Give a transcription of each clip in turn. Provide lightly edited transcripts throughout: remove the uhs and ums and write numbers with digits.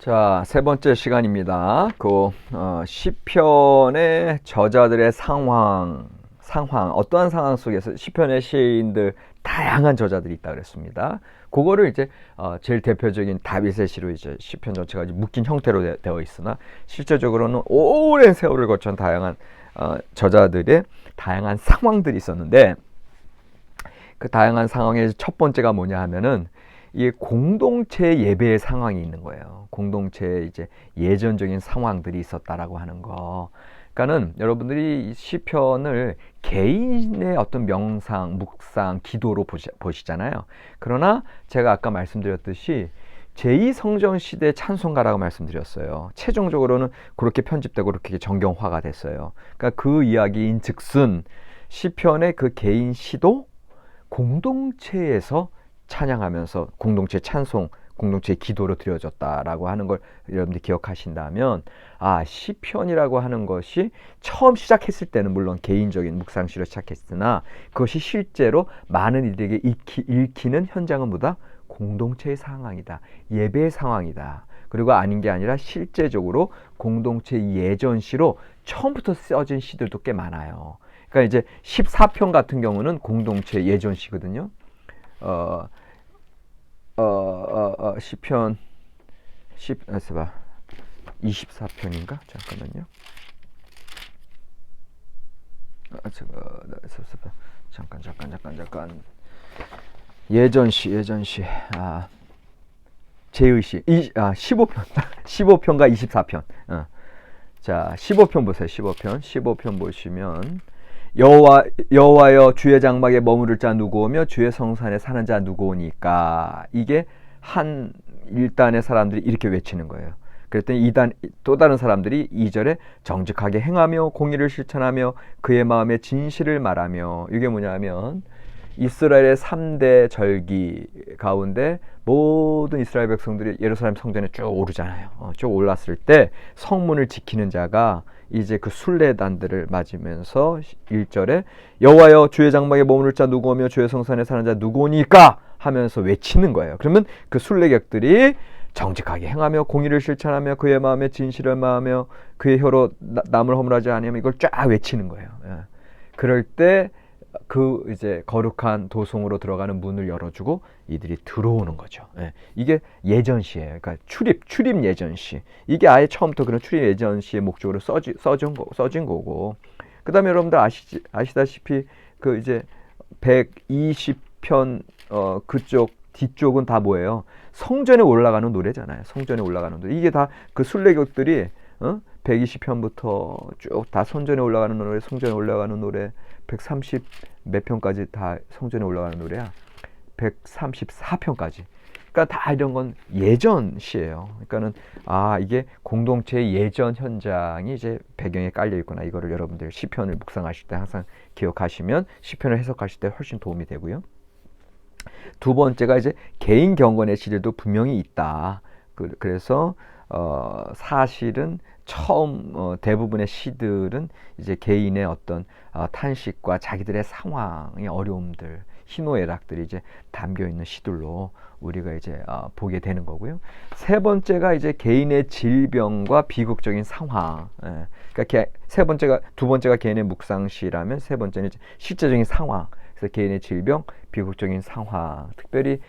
자, 세 번째 시간입니다. 시편의 저자들의 상황, 어떠한 상황 속에서 시편의 시인들 다양한 저자들이 있다 그랬습니다. 그거를 이제 제일 대표적인 다윗의 시로 이제 시편 전체가 묶인 형태로 되어 있으나 실제적으로는 오랜 세월을 거쳐 다양한 저자들의 다양한 상황들이 있었는데, 그 다양한 상황의 첫 번째가 뭐냐 하면은 이 공동체 예배의 상황이 있는 거예요. 공동체의 이제 예전적인 상황들이 있었다라고 하는 거. 그러니까는 여러분들이 시편을 개인의 어떤 명상, 묵상, 기도로 보시잖아요. 그러나 제가 아까 말씀드렸듯이 제2성전 시대 찬송가라고 말씀드렸어요. 최종적으로는 그렇게 편집되고 그렇게 정경화가 됐어요. 그러니까 그 이야기인 즉슨 시편의 그 개인 시도 공동체에서 찬양하면서 공동체 찬송, 공동체 기도로 드려졌다라고 하는 걸 여러분들이 기억하신다면, 시편이라고 하는 것이 처음 시작했을 때는 물론 개인적인 묵상시로 시작했으나 그것이 실제로 많은 이들에게 읽히는 현장은 뭐다? 공동체의 상황이다. 예배의 상황이다. 그리고 아닌 게 아니라 실제적으로 공동체 예전시로 처음부터 써진 시들도 꽤 많아요. 그러니까 이제 14편 같은 경우는 공동체 예전시거든요. 시편 24편인가? 잠깐만요. 잠깐. 예전시. 제의시. 15편. 15편과 24편. 자, 15편 보세요. 15편 보시면 여호와여, 주의 장막에 머무를 자 누구오며 주의 성산에 사는 자 누구오니까. 이게 한 일단의 사람들이 이렇게 외치는 거예요. 그랬더니 또 다른 사람들이 2절에 정직하게 행하며 공의를 실천하며 그의 마음에 진실을 말하며. 이게 뭐냐면 이스라엘의 3대 절기 가운데 모든 이스라엘 백성들이 예루살렘 성전에 쭉 오르잖아요. 쭉 올랐을 때 성문을 지키는 자가 이제 그 순례단들을 맞으면서 1절에 여호와여, 주의 장막에 머무를 자 누구오며 주의 성산에 사는 자 누구오니까 하면서 외치는 거예요. 그러면 그 순례객들이 정직하게 행하며 공의를 실천하며 그의 마음에 진실을 말하며 그의 혀로 남을 허물하지 아니하며 이걸 쫙 외치는 거예요. 그럴 때 그 이제 거룩한 도성으로 들어가는 문을 열어주고 이들이 들어오는 거죠. 이게 예전시예요. 그러니까 출입 예전시. 이게 아예 처음부터 그런 출입 예전시의 목적으로 써진 거고. 그다음에 여러분들 아시다시피 그 이제 120편 그쪽 뒤쪽은 다 뭐예요? 성전에 올라가는 노래잖아요. 성전에 올라가는 노래. 이게 다 그 순례객들이 120편부터 쭉 다 성전에 올라가는 노래, 성전에 올라가는 노래, 130 몇 편까지 다 성전에 올라가는 노래야. 134편까지. 그러니까 다 이런 건 예전 시예요. 그러니까는 이게 공동체의 예전 현장이 이제 배경에 깔려 있구나. 이거를 여러분들 시편을 묵상하실 때 항상 기억하시면 시편을 해석하실 때 훨씬 도움이 되고요. 두 번째가 이제 개인 경건의 시들도 분명히 있다. 그래서 사실은 처음 대부분의 시들은 이제 개인의 어떤 탄식과 자기들의 상황의 어려움들, 희노애락들이 이제 담겨 있는 시들로 우리가 이제 보게 되는 거고요. 세 번째가 이제 개인의 질병과 비극적인 상황. 그러니까 두 번째가 개인의 묵상시라면 세 번째는 이제 실제적인 상황. 그래서 개인의 질병, 비극적인 상황, 특별히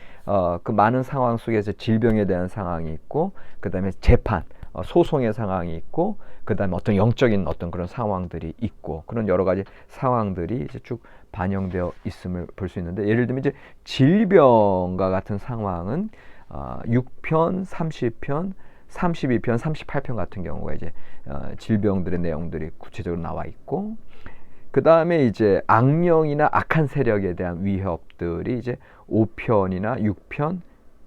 그 많은 상황 속에서 질병에 대한 상황이 있고, 그 다음에 재판, 소송의 상황이 있고, 그 다음에 어떤 영적인 어떤 그런 상황들이 있고, 그런 여러 가지 상황들이 이제 쭉 반영되어 있음을 볼 수 있는데, 예를 들면 이제 질병과 같은 상황은 6편, 30편, 32편, 38편 같은 경우가 이제 질병들의 내용들이 구체적으로 나와 있고, 그 다음에 이제 악령이나 악한 세력에 대한 위협들이 이제 5편이나 6편,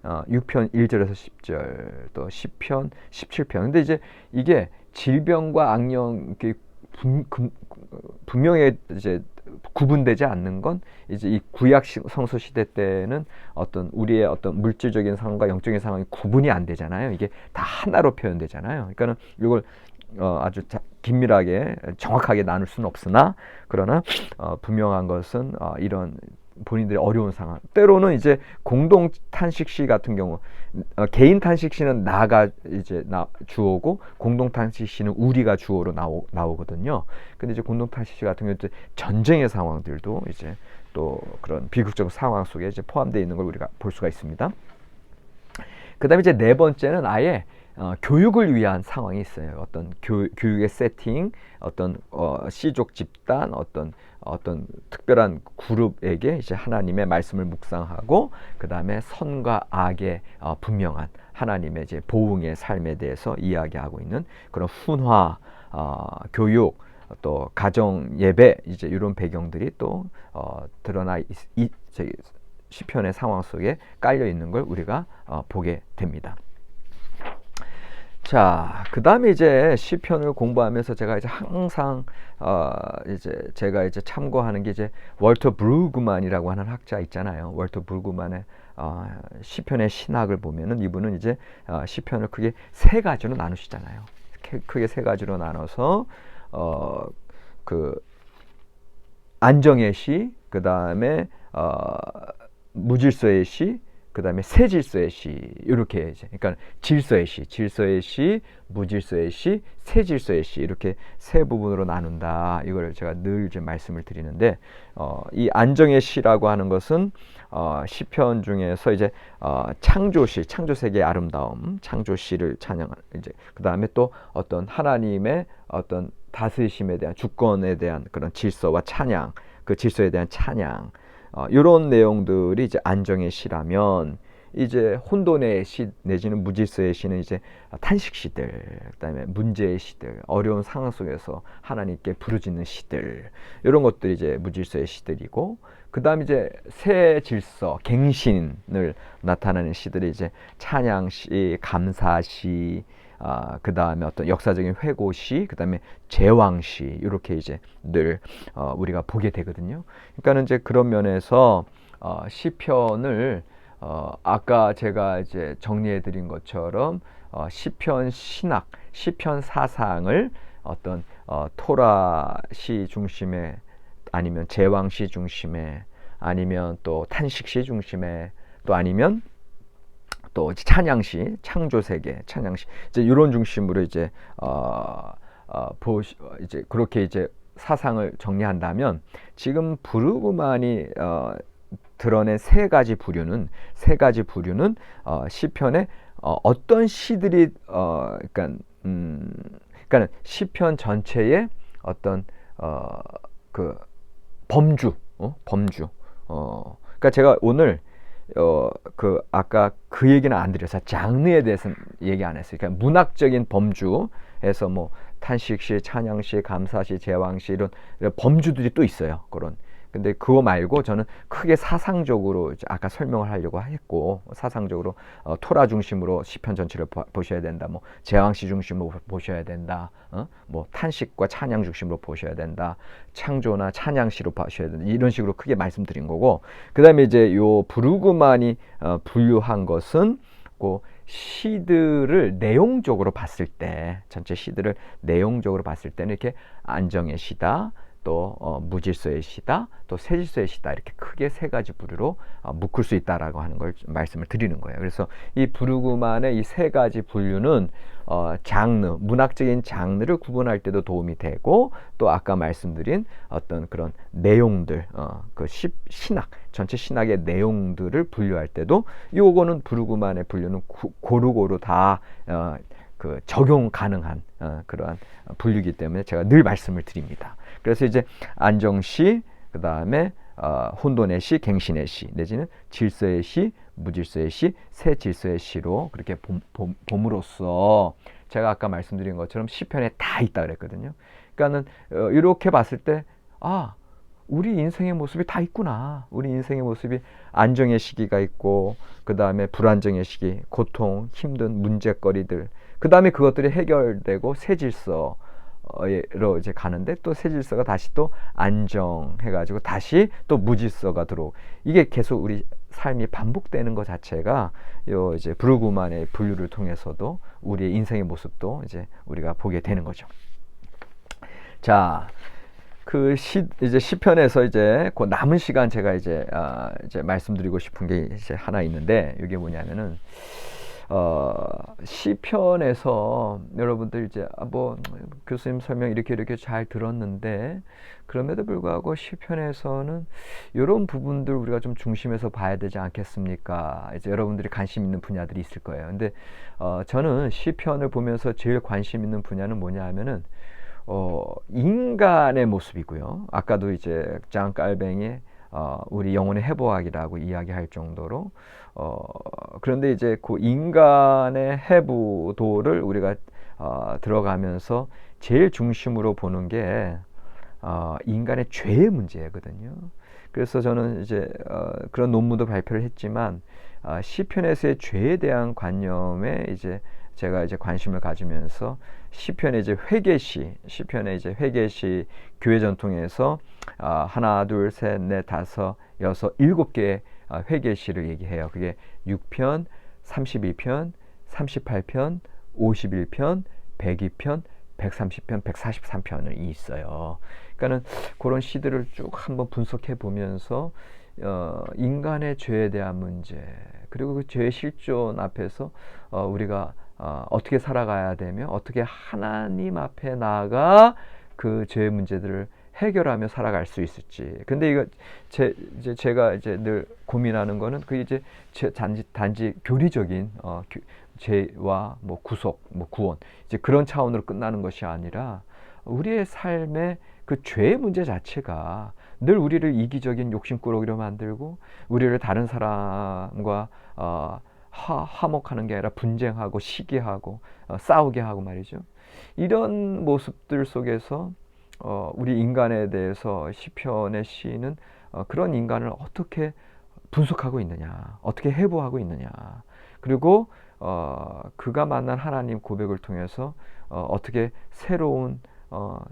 6편 1절에서 10절, 또 10편, 17편. 근데 이제 이게 질병과 악령 분명히 이제 구분되지 않는 건 이제 이 구약 성서 시대 때는 어떤 우리의 어떤 물질적인 상황과 영적인 상황이 구분이 안 되잖아요. 이게 다 하나로 표현되잖아요. 그러니까는 이걸 아주 긴밀하게 정확하게 나눌 수는 없으나, 그러나 분명한 것은 이런 본인들의 어려운 상황, 때로는 이제 공동 탄식 시 같은 경우 개인 탄식 시는 나가 이제 주어고 공동 탄식 시는 우리가 주어로 나오거든요. 근데 이제 공동 탄식 시 같은 경우 전쟁의 상황들도 이제 또 그런 비극적 상황 속에 이제 포함되어 있는 걸 우리가 볼 수가 있습니다. 그다음에 이제 네 번째는 아예 교육을 위한 상황이 있어요. 어떤 교육의 세팅, 어떤 C족 집단, 어떤 특별한 그룹에게 이제 하나님의 말씀을 묵상하고 그 다음에 선과 악의 분명한 하나님의 이제 보응의 삶에 대해서 이야기하고 있는 그런 훈화, 교육, 또 가정 예배 이제 이런 배경들이 또 드러나 시편의 상황 속에 깔려 있는 걸 우리가 보게 됩니다. 자, 그 다음에 이제 시편을 공부하면서 제가 이제 항상 이제 제가 이제 참고하는 게 이제 월터 브루그만이라고 하는 학자 있잖아요. 월터 브루그만의 시편의 신학을 보면은 이분은 이제 시편을 크게 세 가지로 나누시잖아요. 크게 세 가지로 나눠서 그 안정의 시, 그 다음에 무질서의 시, 그 다음에 새 질서의 시, 이렇게 이제, 그러니까 질서의 시, 무질서의 시, 새 질서의 시, 이렇게 세 부분으로 나눈다. 이걸 제가 늘 이제 말씀을 드리는데, 이 안정의 시라고 하는 것은 시편 중에서 이제 창조시, 창조 세계의 아름다움, 창조시를 찬양하는 이제 그 다음에 또 어떤 하나님의 어떤 다스리심에 대한 주권에 대한 그런 질서와 찬양, 그 질서에 대한 찬양. 이런 내용들이 이제 안정의 시라면 이제 혼돈의 시 내지는 무질서의 시는 이제 탄식 시들, 그다음에 문제의 시들, 어려운 상황 속에서 하나님께 부르짖는 시들, 이런 것들이 이제 무질서의 시들이고, 그다음 이제 새 질서, 갱신을 나타내는 시들이 이제 찬양시, 감사시, 그 다음에 어떤 역사적인 회고시, 그 다음에 제왕시, 이렇게 이제 늘 우리가 보게 되거든요. 그러니까는 이제 그런 면에서 시편을 아까 제가 이제 정리해 드린 것처럼 시편 신학, 시편 사상을 어떤 토라시 중심의 아니면 제왕시 중심의 아니면 또 탄식시 중심의 또 아니면 또 찬양시, 창조세계, 찬양시 이제 이런 중심으로 이제 이제 그렇게 이제 사상을 정리한다면 지금 브루그만이 드러낸 세 가지 부류는 시편의 어떤 시들이 그러니까 시편 전체의 어떤 그 범주. 그러니까 제가 오늘 아까 그 얘기는 안 드려서 장르에 대해서는 얘기 안 했어요. 그러니까 문학적인 범주에서 뭐 탄식시, 찬양시, 감사시, 제왕시 이런 범주들이 또 있어요. 그런. 근데 그거 말고 저는 크게 사상적으로 아까 설명을 하려고 했고, 사상적으로 토라 중심으로 시편 전체를 보셔야 된다. 뭐 제왕시 중심으로 보셔야 된다. 뭐 탄식과 찬양 중심으로 보셔야 된다. 창조나 찬양시로 보셔야 된다. 이런 식으로 크게 말씀드린 거고, 그다음에 이제 요 브루그만이 분류한 것은 그 시들을 내용적으로 봤을 때, 전체 시들을 내용적으로 봤을 때는 이렇게 안정의 시다, 또 무질서의 시다, 또 새질서의 시다, 이렇게 크게 세 가지 부류로 묶을 수 있다라고 하는 걸 말씀을 드리는 거예요. 그래서 이 브루그만의 이 세 가지 분류는 장르, 문학적인 장르를 구분할 때도 도움이 되고, 또 아까 말씀드린 어떤 그런 내용들, 그 신학, 전체 신학의 내용들을 분류할 때도 요거는 브루그만의 분류는 고루고루 다 그 적용 가능한 그러한 분류이기 때문에 제가 늘 말씀을 드립니다. 그래서 이제 안정시, 그 다음에 혼돈의 시, 갱신의 시, 내지는 질서의 시, 무질서의 시, 새 질서의 시로 그렇게 봄으로써 제가 아까 말씀드린 것처럼 시편에 다 있다 그랬거든요. 그러니까는 이렇게 봤을 때 우리 인생의 모습이 다 있구나. 우리 인생의 모습이 안정의 시기가 있고, 그 다음에 불안정의 시기, 고통, 힘든 문제거리들, 그 다음에 그것들이 해결되고 새 질서로 이제 가는데, 또 새 질서가 다시 또 안정해가지고 다시 또 무질서가 들어오고, 이게 계속 우리 삶이 반복되는 것 자체가 요 이제 브루그만의 분류를 통해서도 우리의 인생의 모습도 이제 우리가 보게 되는 거죠. 자, 이제 시편에서 이제 그 남은 시간 제가 이제 말씀드리고 싶은 게 이제 하나 있는데, 이게 뭐냐면은 시편에서 여러분들 이제 뭐 교수님 설명 이렇게 잘 들었는데, 그럼에도 불구하고 시편에서는 이런 부분들 우리가 좀 중심에서 봐야 되지 않겠습니까? 이제 여러분들이 관심 있는 분야들이 있을 거예요. 근데 저는 시편을 보면서 제일 관심 있는 분야는 뭐냐 하면은 인간의 모습이고요. 아까도 이제 장 깔뱅이 우리 영혼의 해부학이라고 이야기할 정도로 그런데 이제 그 인간의 해부도를 우리가 들어가면서 제일 중심으로 보는 게 인간의 죄의 문제거든요. 그래서 저는 이제 그런 논문도 발표를 했지만 시편에서의 죄에 대한 관념에 이제 제가 이제 관심을 가지면서 시편의 이제 시편의 이제 회개시 교회 전통에서 하나, 둘, 셋, 넷, 다섯, 여섯, 일곱 개의 회개시를 얘기해요. 그게 6편, 32편, 38편, 51편, 102편, 130편, 143편이 있어요. 그러니까는 그런 시들을 쭉 한번 분석해 보면서 인간의 죄에 대한 문제, 그리고 그 죄의 실존 앞에서 우리가 어떻게 살아가야 되며 어떻게 하나님 앞에 나아가 그 죄의 문제들을 해결하며 살아갈 수 있을지. 근데 이거 제가 이제 늘 고민하는 거는 그 이제 단지 교리적인 죄와 뭐 구속, 뭐 구원, 이제 그런 차원으로 끝나는 것이 아니라 우리의 삶의 그 죄의 문제 자체가 늘 우리를 이기적인 욕심꾸러기로 만들고 우리를 다른 사람과 화목하는 게 아니라 분쟁하고 시기하고 싸우게 하고 말이죠. 이런 모습들 속에서 우리 인간에 대해서 시편의 시인은 그런 인간을 어떻게 분석하고 있느냐, 어떻게 해부하고 있느냐, 그리고 그가 만난 하나님 고백을 통해서 어떻게 새로운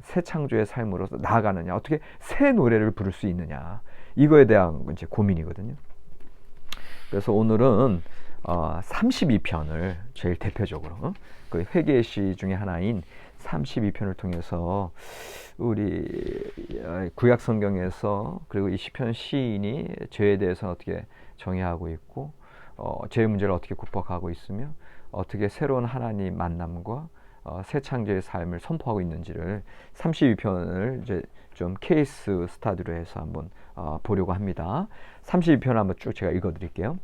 새 창조의 삶으로 나아가느냐, 어떻게 새 노래를 부를 수 있느냐, 이거에 대한 이제 고민이거든요. 그래서 오늘은 32편을 제일 대표적으로 그 회개의 시 중에 하나인 32편을 통해서 우리 구약 성경에서 그리고 이 시편 시인이 죄에 대해서 어떻게 정의하고 있고 죄의 문제를 어떻게 극복하고 있으며 어떻게 새로운 하나님 만남과 새 창조의 삶을 선포하고 있는지를 32편을 이제 좀 케이스 스타디로 해서 한번 보려고 합니다. 32편 한번 쭉 제가 읽어드릴게요.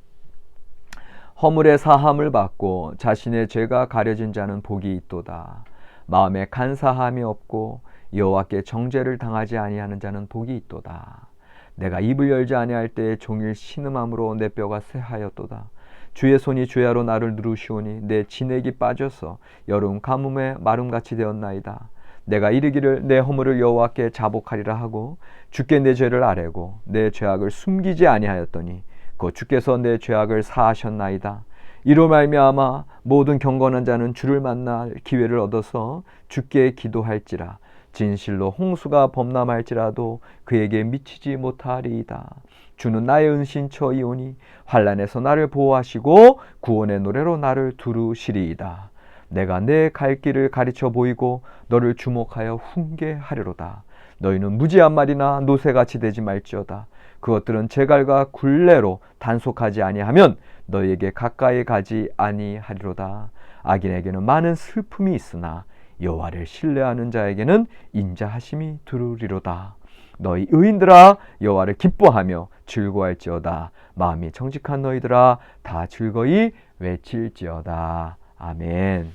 허물의 사함을 받고 자신의 죄가 가려진 자는 복이 있도다. 마음에 간사함이 없고 여호와께 정죄를 당하지 아니하는 자는 복이 있도다. 내가 입을 열지 아니할 때에 종일 신음함으로 내 뼈가 쇠하였도다. 주의 손이 주야로 나를 누르시오니 내 진액이 빠져서 여름 가뭄에 마름같이 되었나이다. 내가 이르기를 내 허물을 여호와께 자복하리라 하고 주께 내 죄를 아뢰고 내 죄악을 숨기지 아니하였더니 곧 주께서 내 죄악을 사하셨나이다. 이로 말미암아 모든 경건한 자는 주를 만날 기회를 얻어서 주께 기도할지라. 진실로 홍수가 범람할지라도 그에게 미치지 못하리이다. 주는 나의 은신처이오니 환난에서 나를 보호하시고 구원의 노래로 나를 두루시리이다. 내가 내 갈 길을 가르쳐 보이고 너를 주목하여 훈계하리로다. 너희는 무지한 말이나 노새같이 되지 말지어다. 그것들은 제갈과 굴레로 단속하지 아니하면 너희에게 가까이 가지 아니하리로다. 악인에게는 많은 슬픔이 있으나 여호와를 신뢰하는 자에게는 인자하심이 두루리로다. 너희 의인들아 여호와를 기뻐하며 즐거워할지어다. 마음이 정직한 너희들아 다 즐거이 외칠지어다. 아멘.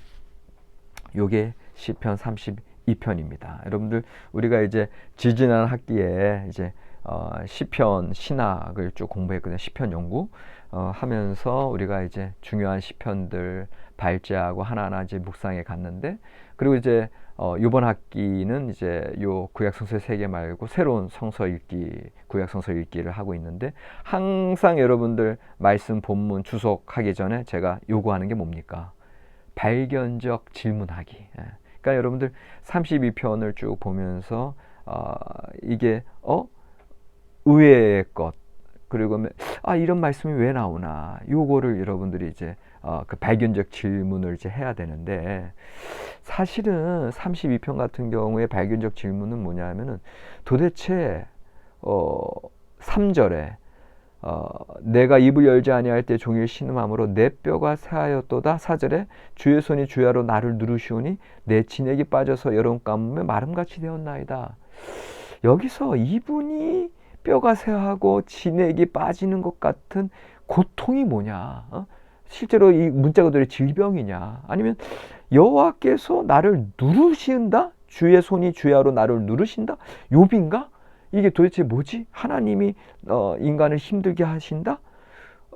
요게 시편 32편입니다. 여러분들 우리가 이제 지지난 학기에 이제 시편 신학을 쭉 공부했거든요. 시편 연구 하면서 우리가 이제 중요한 시편들 발제하고 하나하나 이제 묵상해 갔는데, 그리고 이제 이번 학기는 이제 요 구약 성서 3개 말고 새로운 성서 읽기, 구약 성서 읽기를 하고 있는데, 항상 여러분들 말씀 본문 주석하기 전에 제가 요구하는 게 뭡니까? 발견적 질문하기. 그러니까 여러분들 32편을 쭉 보면서 이게 의외의 것, 그리고 이런 말씀이 왜 나오나, 요거를 여러분들이 이제 그 발견적 질문을 이제 해야 되는데, 사실은 32편 같은 경우에 발견적 질문은 뭐냐면은 도대체 3절에 내가 입을 열지 아니할 때 종일 신음함으로 내 뼈가 새하였도다. 4절에 주의 손이 주야로 나를 누르시오니 내 진액이 빠져서 여름 가뭄에 마름같이 되었나이다. 여기서 이분이 뼈가 새하고 진액이 빠지는 것 같은 고통이 뭐냐? 실제로 이 문자 그대로 질병이냐? 아니면 여호와께서 나를 누르신다? 주의 손이 주야로 나를 누르신다? 욥인가? 이게 도대체 뭐지? 하나님이 인간을 힘들게 하신다?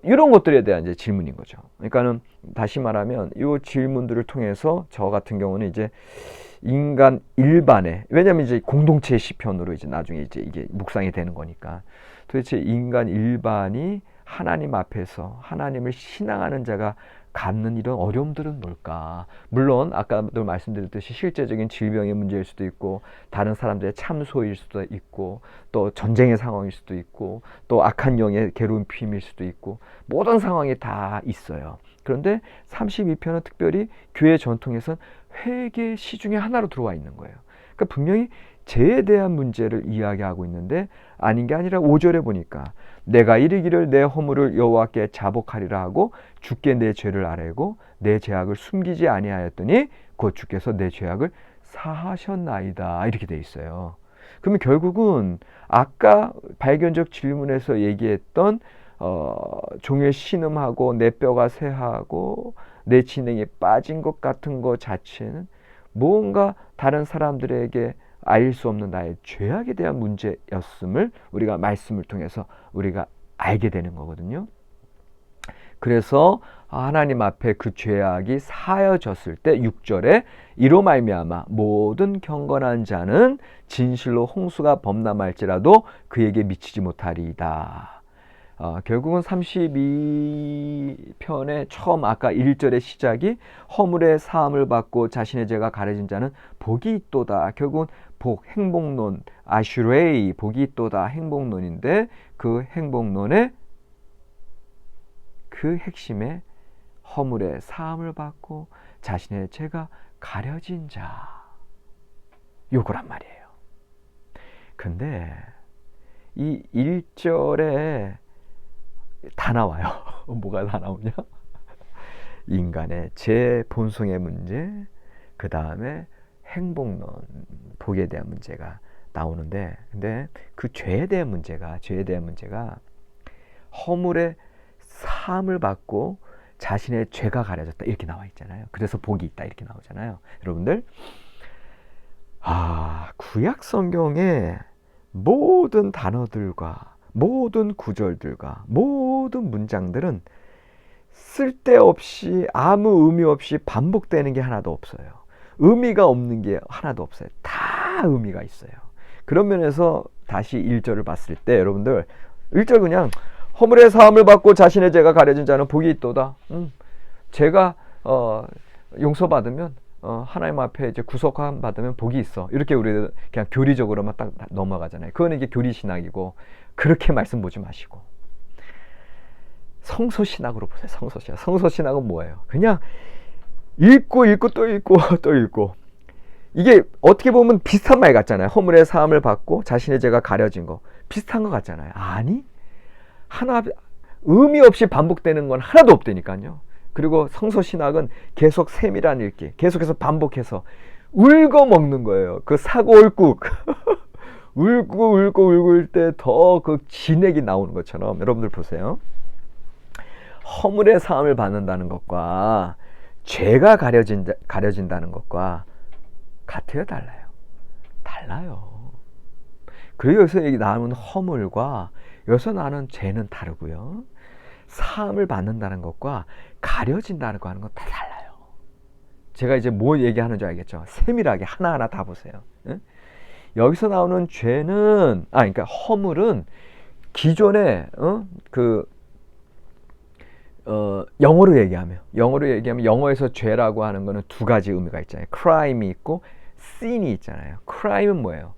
이런 것들에 대한 이제 질문인 거죠. 그러니까는 다시 말하면 이 질문들을 통해서 저 같은 경우는 이제 인간 일반의, 왜냐면 이제 공동체 시편으로 이제 나중에 이제 이게 묵상이 되는 거니까, 도대체 인간 일반이 하나님 앞에서 하나님을 신앙하는 자가 갖는 이런 어려움들은 뭘까? 물론 아까도 말씀드렸듯이 실제적인 질병의 문제일 수도 있고, 다른 사람들의 참소일 수도 있고, 또 전쟁의 상황일 수도 있고, 또 악한 영의 괴롭힘일 수도 있고, 모든 상황이 다 있어요. 그런데 32편은 특별히 교회 전통에선 회개 시중에 하나로 들어와 있는 거예요. 그러니까 분명히 죄에 대한 문제를 이야기하고 있는데 아닌 게 아니라 5절에 보니까 내가 이르기를 내 허물을 여호와께 자복하리라 하고 주께 내 죄를 아뢰고 내 죄악을 숨기지 아니하였더니 곧 주께서 내 죄악을 사하셨나이다. 이렇게 돼 있어요. 그러면 결국은 아까 발견적 질문에서 얘기했던 종일 신음하고 내 뼈가 새하고 내 진행이 빠진 것 같은 것 자체는 뭔가 다른 사람들에게 알 수 없는 나의 죄악에 대한 문제였음을 우리가 말씀을 통해서 우리가 알게 되는 거거든요. 그래서 하나님 앞에 그 죄악이 사여졌을 때 6절에 이로 말미암아 모든 경건한 자는 진실로 홍수가 범람할지라도 그에게 미치지 못하리이다. 결국은 32편의 처음 아까 1절의 시작이 허물의 사함을 받고 자신의 죄가 가려진 자는 복이 있도다. 결국은 복, 행복론, 아슈레이, 복이 있도다, 행복론인데 그 행복론의 그 핵심에 허물의 사함을 받고 자신의 죄가 가려진 자, 요거란 말이에요. 근데 이 1절에 다 나와요. 뭐가 다 나오냐? 인간의 제 본성의 문제, 그 다음에 행복론, 복에 대한 문제가 나오는데, 근데 그 죄에 대한 문제가 허물의 사함을 받고 자신의 죄가 가려졌다 이렇게 나와 있잖아요. 그래서 복이 있다 이렇게 나오잖아요. 여러분들, 구약 성경의 모든 단어들과 모든 구절들과 모든 문장들은 쓸데없이 아무 의미 없이 반복되는 게 하나도 없어요. 의미가 없는 게 하나도 없어요. 다 의미가 있어요. 그런 면에서 다시 1절을 봤을 때 여러분들 1절 그냥 허물의 사함을 받고 자신의 죄가 가려진 자는 복이 있도다. 죄가 용서받으면 하나님 앞에 이제 구속함 받으면 복이 있어. 이렇게 우리는 그냥 교리적으로만 딱 넘어가잖아요. 그거는 이게 교리신학이고 그렇게 말씀 보지 마시고 성서신학으로 보세요. 성서신학. 성서신학은 뭐예요? 그냥 읽고 또 읽고 또 읽고. 이게 어떻게 보면 비슷한 말 같잖아요. 허물의 사함을 받고 자신의 죄가 가려진 거 비슷한 것 같잖아요. 아니, 하나 의미 없이 반복되는 건 하나도 없다니까요. 그리고 성서신학은 계속 세밀한 읽기, 계속해서 반복해서 울고 먹는 거예요. 그 사고울국 울고 울 때 더 그 진액이 나오는 것처럼 여러분들 보세요. 허물의 사함을 받는다는 것과 죄가 가려진다는 것과 같아요, 달라요? 달라요. 그리고 여기서 나오는 허물과 여기서 나오는 죄는 다르고요. 사함을 받는다는 것과 가려진다는 거 하는 건 다 달라요. 제가 이제 뭐 얘기하는 줄 알겠죠? 세밀하게 하나하나 다 보세요. 응? 여기서 나오는 죄는, 그러니까 허물은 기존에 영어로 얘기하면 영어에서 죄라고 하는 거는 두 가지 의미가 있잖아요. crime이 있고 sin이 있잖아요. crime은 뭐예요?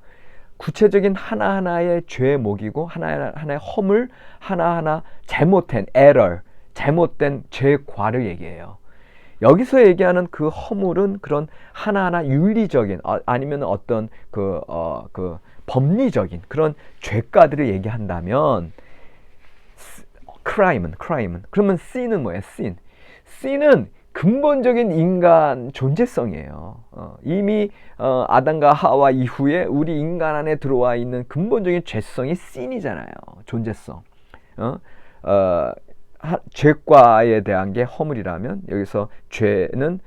구체적인 하나하나의 죄목이고 하나하나의 허물, 하나하나 잘못된 error, 잘못된 죄과를 얘기해요. 여기서 얘기하는 그 허물은 그런 하나하나 윤리적인 아니면 어떤 그 법리적인 그런 죄과들을 얘기한다면 crime은 그러면 sin은 뭐예요? sin은 근본적인 인간 존재성이에요. 이미 아담과 하와 이후에 우리 인간 안에 들어와 있는 근본적인 죄성이 sin이잖아요. 존재성. 죄과에 대한 게 허물이라면 여기서 죄는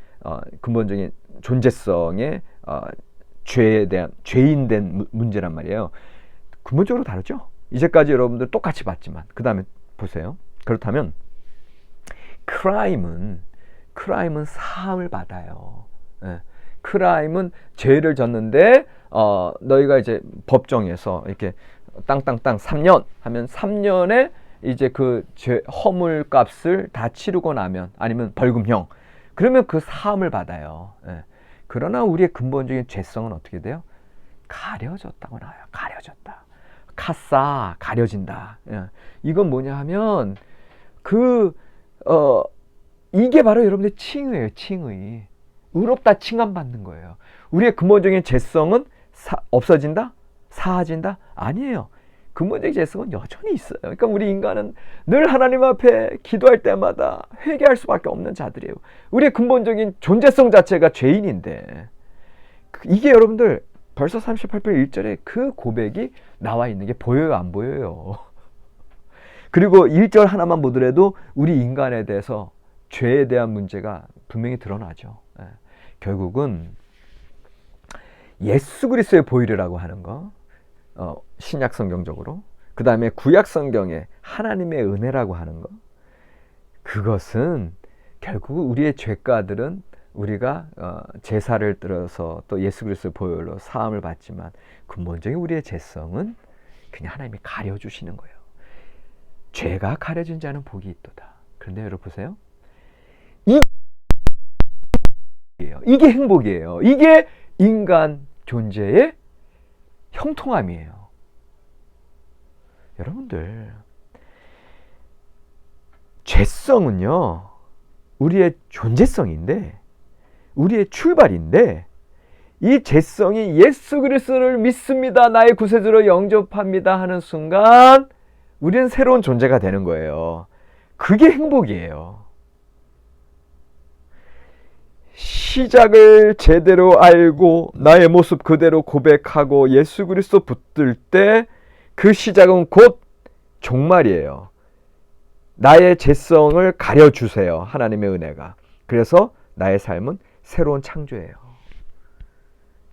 근본적인 존재성의 죄에 대한 죄인된 문제란 말이에요. 근본적으로 다르죠. 이제까지 여러분들 똑같이 봤지만 그 다음에 보세요. 그렇다면 크라임은 사함을 받아요. 예. 크라임은 죄를 졌는데 너희가 이제 법정에서 이렇게 땅땅땅 3년 하면 3년에 이제 그 죄 허물 값을 다 치르고 나면 아니면 벌금형 그러면 그 사함을 받아요. 예. 그러나 우리의 근본적인 죄성은 어떻게 돼요? 가려졌다고 나와요. 가려졌다. 카사 가려진다. 예. 이건 뭐냐 하면 이게 바로 여러분들 칭의예요. 칭의. 의롭다 칭함받는 거예요. 우리의 근본적인 죄성은 없어진다? 사라진다? 아니에요. 근본적인 죄성은 여전히 있어요. 그러니까 우리 인간은 늘 하나님 앞에 기도할 때마다 회개할 수밖에 없는 자들이에요. 우리의 근본적인 존재성 자체가 죄인인데 이게 여러분들 벌써 38편 1절에 그 고백이 나와 있는 게 보여요? 안 보여요? 그리고 1절 하나만 보더라도 우리 인간에 대해서 죄에 대한 문제가 분명히 드러나죠. 결국은 예수 그리스도의 보혈이라고 하는 거 신약 성경적으로 그 다음에 구약 성경에 하나님의 은혜라고 하는 거 그것은 결국 우리의 죄가들은 우리가 제사를 들어서 또 예수 그리스도의 보혈로 사함을 받지만 근본적인 우리의 죄성은 그냥 하나님이 가려주시는 거예요. 죄가 가려진 자는 복이 있도다. 그런데 여러분 보세요. 이게 행복이에요. 이게 인간 존재의 형통함이에요. 여러분들 죄성은요 우리의 존재성인데 우리의 출발인데 이 죄성이 예수 그리스도를 믿습니다. 나의 구세주로 영접합니다 하는 순간 우리는 새로운 존재가 되는 거예요. 그게 행복이에요. 시작을 제대로 알고 나의 모습 그대로 고백하고 예수 그리스도 붙들 때 그 시작은 곧 종말이에요. 나의 죄성을 가려주세요. 하나님의 은혜가. 그래서 나의 삶은 새로운 창조예요.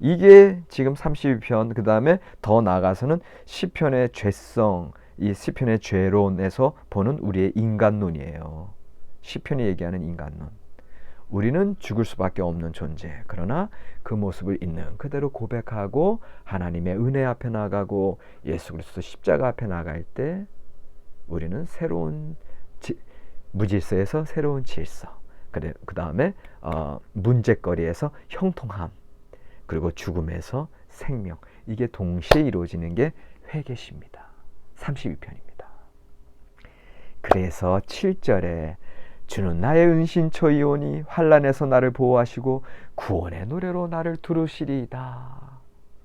이게 지금 32편 그 다음에 더 나아가서는 시편의 죄성 이 시편의 죄론에서 보는 우리의 인간론이에요. 시편이 얘기하는 인간론. 우리는 죽을 수밖에 없는 존재. 그러나 그 모습을 있는 그대로 고백하고 하나님의 은혜 앞에 나가고 예수 그리스도 십자가 앞에 나갈 때 우리는 새로운 무질서에서 새로운 질서. 그 다음에 문제거리에서 형통함. 그리고 죽음에서 생명. 이게 동시에 이루어지는 게 회개시입니다. 32편입니다. 그래서 7절에 주는 나의 은신처이오니 환난에서 나를 보호하시고 구원의 노래로 나를 두르시리이다.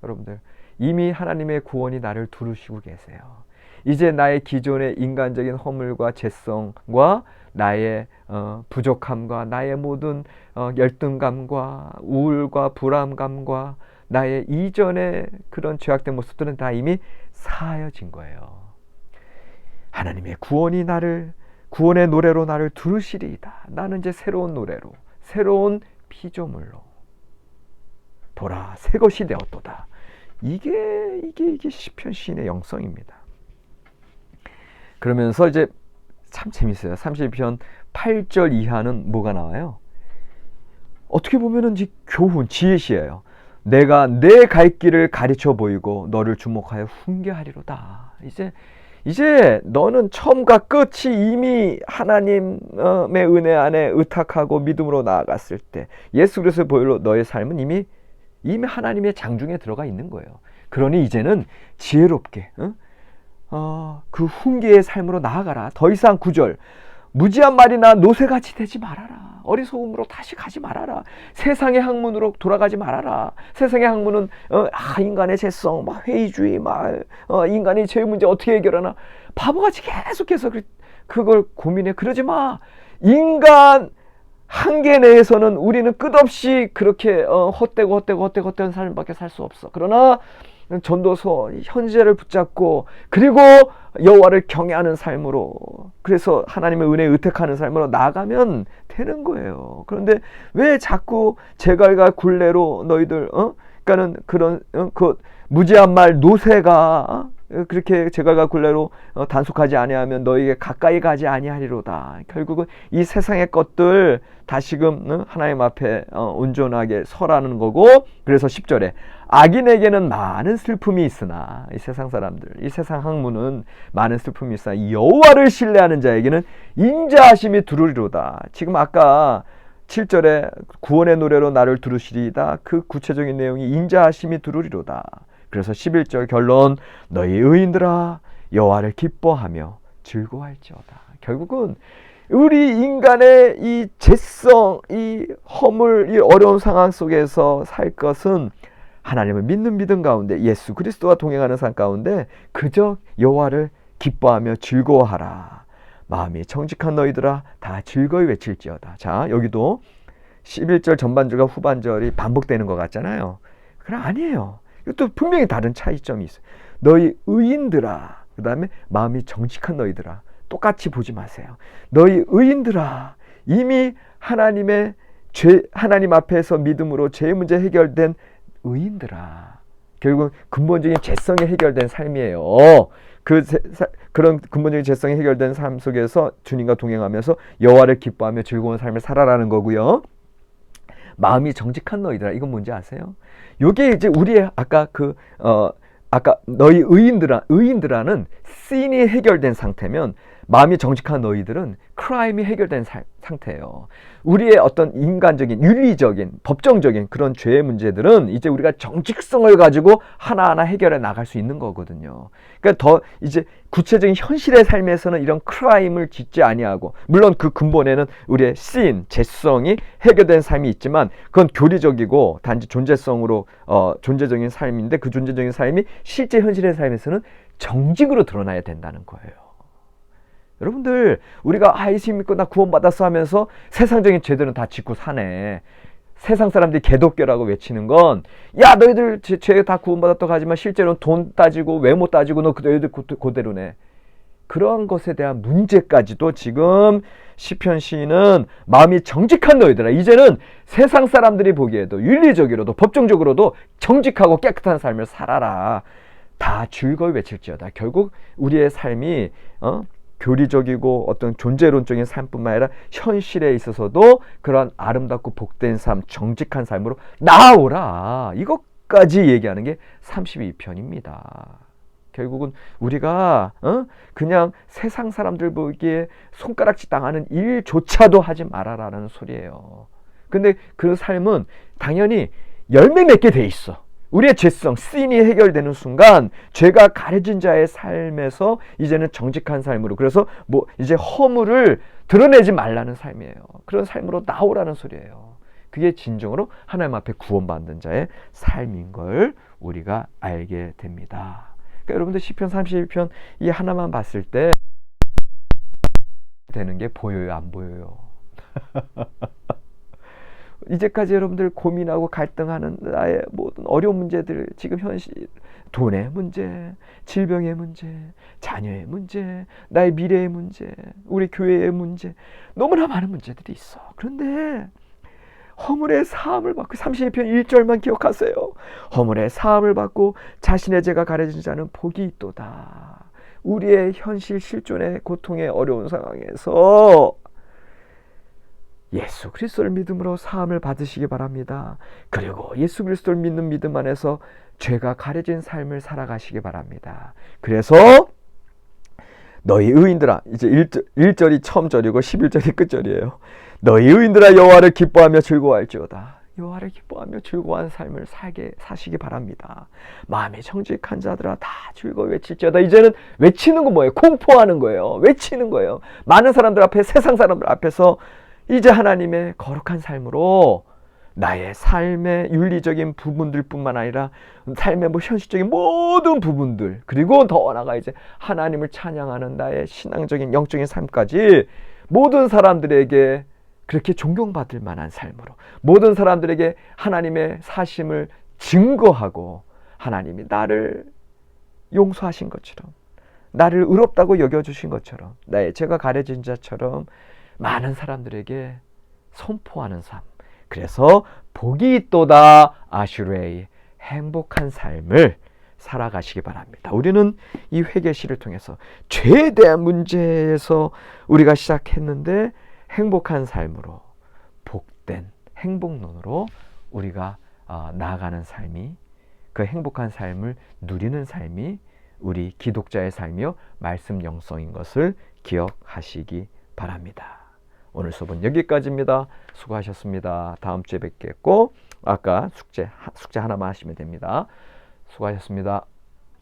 여러분들 이미 하나님의 구원이 나를 두르시고 계세요. 이제 나의 기존의 인간적인 허물과 죄성과 나의 부족함과 나의 모든 열등감과 우울과 불안감과 나의 이전의 그런 죄악된 모습들은 다 이미 사하여진 거예요. 하나님의 구원의 노래로 나를 두르시리이다. 나는 이제 새로운 노래로 새로운 피조물로 보라 새 것이 되었도다. 이게 시편 시인의 영성입니다. 그러면서 이제 참 재밌어요. 32편 8절 이하는 뭐가 나와요? 어떻게 보면은 교훈, 지혜시예요. 내가 내 갈 길을 가르쳐 보이고 너를 주목하여 훈계하리로다. 이제 너는 처음과 끝이 이미 하나님의 은혜 안에 의탁하고 믿음으로 나아갔을 때 예수 그리스도의 보혈로 너의 삶은 이미 하나님의 장중에 들어가 있는 거예요. 그러니 이제는 지혜롭게 그 훈계의 삶으로 나아가라. 더 이상 9절 무지한 말이나 노새같이 되지 말아라. 어리석음으로 다시 가지 말아라. 세상의 학문으로 돌아가지 말아라. 세상의 학문은 인간의 죄성, 회의주의, 인간이 죄 문제 어떻게 해결하나, 바보같이 계속해서 그걸 고민해. 그러지 마. 인간 한계 내에서는 우리는 끝없이 그렇게 헛되고 삶밖에 살 수 없어. 그러나 전도서 현재를 붙잡고, 그리고 여호와를 경외하는 삶으로, 그래서 하나님의 은혜에 의택하는 삶으로 나아가면 되는 거예요. 그런데 왜 자꾸 제갈과 굴레로 너희들 그러니까는 그런 그 무지한 말 노새가 그렇게 제갈과 굴레로 단속하지 아니하면 너희에게 가까이 가지 아니하리로다. 결국은 이 세상의 것들 다시금 하나님 앞에 온전하게 서라는 거고, 그래서 10절에 악인에게는 많은 슬픔이 있으나, 이 세상 사람들, 이 세상 학문은 많은 슬픔이 있으나 여호와를 신뢰하는 자에게는 인자하심이 두루리로다. 지금 아까 7절에 구원의 노래로 나를 두르시리이다. 그 구체적인 내용이 인자하심이 두루리로다. 그래서 11절 결론, 너희 의인들아 여호와를 기뻐하며 즐거워할지어다. 결국은 우리 인간의 이 죄성, 이 허물, 이 어려운 상황 속에서 살 것은 하나님을 믿는 믿음 가운데, 예수 그리스도와 동행하는 삶 가운데 그저 여호와를 기뻐하며 즐거워하라. 마음이 정직한 너희들아 다 즐거이 외칠지어다. 자, 여기도 11절 전반절과 후반절이 반복되는 것 같잖아요. 그럼 아니에요. 이것도 분명히 다른 차이점이 있어요. 너희 의인들아, 그 다음에 마음이 정직한 너희들아, 똑같이 보지 마세요. 너희 의인들아, 이미 하나님 앞에서 믿음으로 죄 문제 해결된 의인들아. 결국 근본적인 죄성이 해결된 삶이에요. 그런 근본적인 죄성이 해결된 삶 속에서 주님과 동행하면서 여호와를 기뻐하며 즐거운 삶을 살아라는 거고요. 마음이 정직한 너희들아, 이건 뭔지 아세요? 요게 이제 우리의 아까 너희 의인들아는 sin이 해결된 상태면, 마음이 정직한 너희들은 크라임이 해결된 상태예요. 우리의 어떤 인간적인, 윤리적인, 법정적인 그런 죄의 문제들은 이제 우리가 정직성을 가지고 하나하나 해결해 나갈 수 있는 거거든요. 그러니까 더 이제 구체적인 현실의 삶에서는 이런 크라임을 짓지 아니하고, 물론 그 근본에는 우리의 sin, 죄성이 해결된 삶이 있지만 그건 교리적이고 단지 존재성으로 존재적인 삶인데, 그 존재적인 삶이 실제 현실의 삶에서는 정직으로 드러나야 된다는 거예요. 여러분들, 우리가 예수 믿고 나 구원받았어 하면서 세상적인 죄들은 다 짓고 사네. 세상 사람들이 개독교라고 외치는 건, 야 너희들 죄 다 구원받았다고 하지만 실제로는 돈 따지고 외모 따지고 너희들 그대로네. 그런 것에 대한 문제까지도 지금 시편 시인은 마음이 정직한 너희들아, 이제는 세상 사람들이 보기에도 윤리적으로도 법정적으로도 정직하고 깨끗한 삶을 살아라. 다 즐거이 외칠지어다. 결국 우리의 삶이 교리적이고 어떤 존재론적인 삶뿐만 아니라 현실에 있어서도 그런 아름답고 복된 삶, 정직한 삶으로 나아오라. 이것까지 얘기하는 게 32편입니다. 결국은 우리가 그냥 세상 사람들 보기에 손가락질 당하는 일조차도 하지 말아라라는 소리예요. 근데 그 삶은 당연히 열매 맺게 돼 있어. 우리의 죄성, sin이 해결되는 순간 죄가 가려진 자의 삶에서 이제는 정직한 삶으로, 그래서 이제 허물을 드러내지 말라는 삶이에요. 그런 삶으로 나오라는 소리예요. 그게 진정으로 하나님 앞에 구원받는 자의 삶인 걸 우리가 알게 됩니다. 그러니까 여러분들 시편 32편 이 하나만 봤을 때 되는 게 보여요, 안 보여요? 이제까지 여러분들 고민하고 갈등하는 나의 모든 어려운 문제들, 지금 현실, 돈의 문제, 질병의 문제, 자녀의 문제, 나의 미래의 문제, 우리 교회의 문제, 너무나 많은 문제들이 있어. 그런데 허물의 사함을 받고, 32편 1절만 기억하세요. 허물의 사함을 받고 자신의 죄가 가려진 자는 복이 있도다. 우리의 현실 실존의 고통의 어려운 상황에서 예수 그리스도를 믿음으로 사함을 받으시기 바랍니다. 그리고 예수 그리스도를 믿는 믿음 안에서 죄가 가려진 삶을 살아가시기 바랍니다. 그래서 너희 의인들아, 이제 1절이 처음 절이고 11절이 끝절이에요. 너희 의인들아 여호와를 기뻐하며 즐거워할지어다. 여호와를 기뻐하며 즐거워하는 삶을 사시기 바랍니다. 마음이 정직한 자들아 다 즐거워 외칠지어다. 이제는 외치는 거 뭐예요? 공포하는 거예요. 외치는 거예요. 많은 사람들 앞에, 세상 사람들 앞에서 이제 하나님의 거룩한 삶으로 나의 삶의 윤리적인 부분들 뿐만 아니라 삶의 현실적인 모든 부분들, 그리고 더 나아가 이제 하나님을 찬양하는 나의 신앙적인 영적인 삶까지 모든 사람들에게 그렇게 존경받을 만한 삶으로, 모든 사람들에게 하나님의 사심을 증거하고 하나님이 나를 용서하신 것처럼, 나를 의롭다고 여겨주신 것처럼, 나의 죄가 가려진 자처럼 많은 사람들에게 선포하는 삶. 그래서 복이 있도다 아슈레이, 행복한 삶을 살아가시기 바랍니다. 우리는 이 회개시를 통해서 죄에 대한 문제에서 우리가 시작했는데 행복한 삶으로, 복된 행복론으로 우리가 나아가는 삶이, 그 행복한 삶을 누리는 삶이 우리 기독자의 삶이요 말씀 영성인 것을 기억하시기 바랍니다. 오늘 수업은 여기까지입니다. 수고하셨습니다. 다음 주에 뵙겠고, 아까 숙제 하나만 하시면 됩니다. 수고하셨습니다.